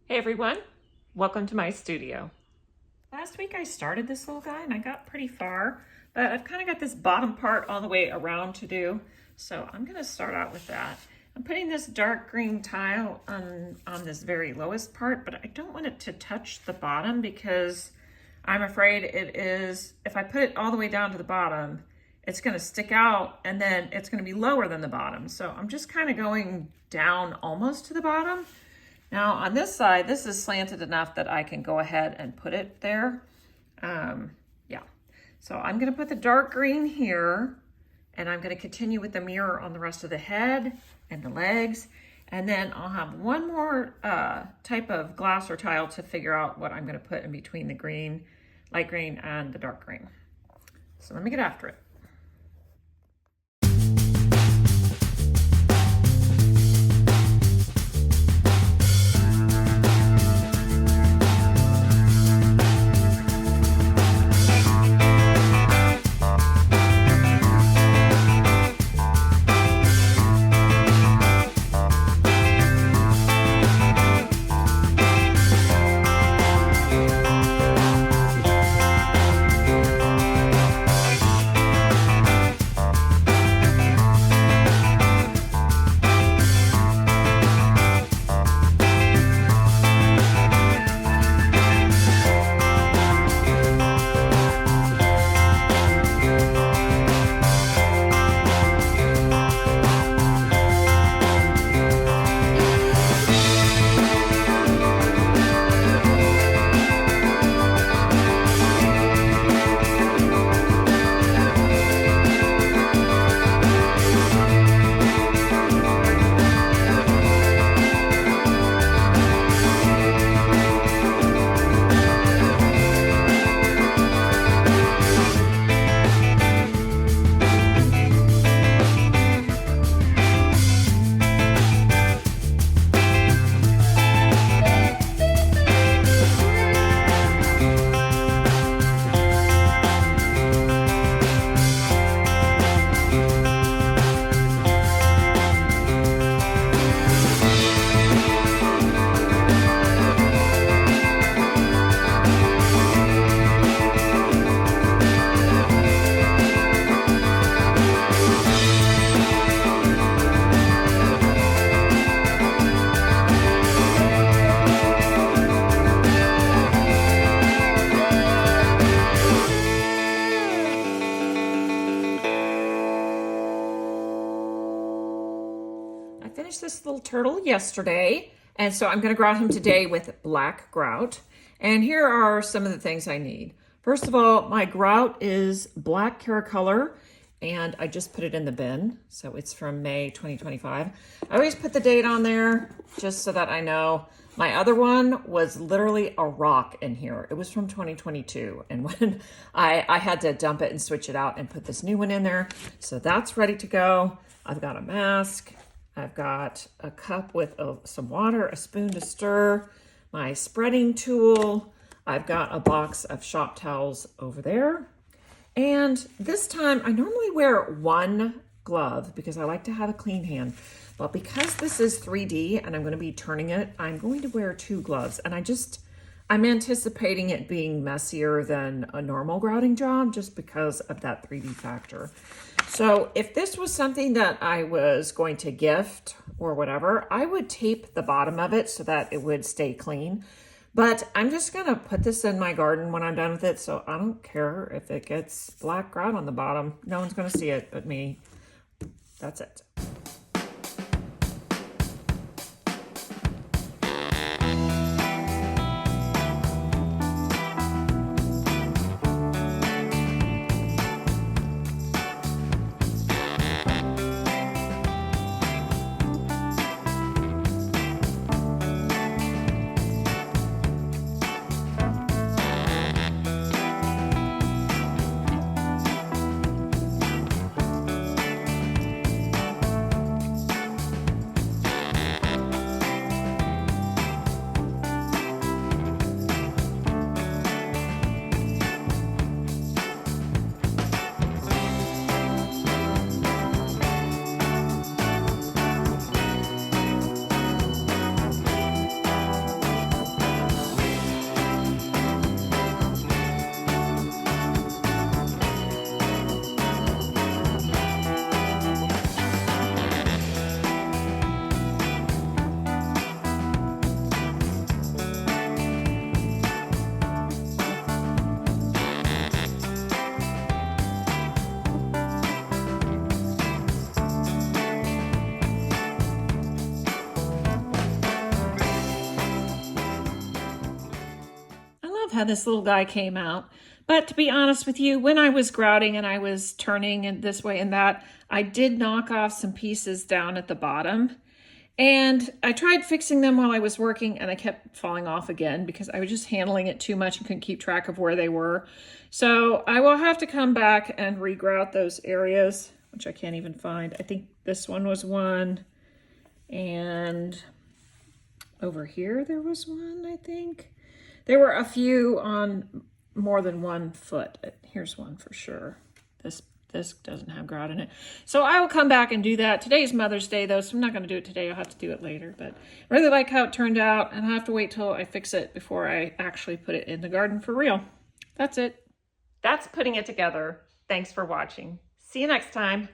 Hey everyone, welcome to my studio. Last week I started this little guy and I got pretty far, but I've kind of got this bottom part all the way around to do. So I'm going to start out with that. I'm putting this dark green tile on this very lowest part, but I don't want it to touch the bottom because I'm afraid it is, if I put it all the way down to the bottom, it's going to stick out and then it's going to be lower than the bottom. So I'm just kind of going down almost to the bottom. Now on this side, this is slanted enough that I can go ahead and put it there. Yeah, so I'm gonna put the dark green here and I'm gonna continue with the mirror on the rest of the head and the legs. And then I'll have one more type of glass or tile to figure out what I'm gonna put in between the green, light green and the dark green. So let me get after it. Finished this little turtle yesterday, and so I'm going to grout him today with black grout. And here are some of the things I need. First of all, my grout is black Caracolor, and I just put it in the bin, so it's from May 2025. I always put the date on there just so that I know. My other one was literally a rock in here. It was from 2022, and when I had to dump it and switch it out and put this new one in there, so that's ready to go. I've got a mask. I've got a cup with some water, a spoon to stir, my spreading tool. I've got a box of shop towels over there. And this time I normally wear one glove because I like to have a clean hand. But because this is 3D and I'm going to be turning it, I'm going to wear two gloves. And I'm anticipating it being messier than a normal grouting job just because of that 3D factor. So if this was something that I was going to gift or whatever, I would tape the bottom of it so that it would stay clean. But I'm just going to put this in my garden when I'm done with it, so I don't care if it gets black grout on the bottom. No one's going to see it but me. That's it. how this little guy came out. But to be honest with you, when I was grouting and I was turning it this way and that, I did knock off some pieces down at the bottom. And I tried fixing them while I was working and I kept falling off again because I was just handling it too much and couldn't keep track of where they were. So I will have to come back and regrout those areas, which I can't even find. I think this one was one, and over here there was one, I think. There were a few on more than 1 foot. Here's one for sure. This doesn't have grout in it. So I will come back and do that. Today's Mother's Day though, so I'm not gonna do it today. I'll have to do it later, but I really like how it turned out, and I have to wait till I fix it before I actually put it in the garden for real. That's it. That's putting it together. Thanks for watching. See you next time.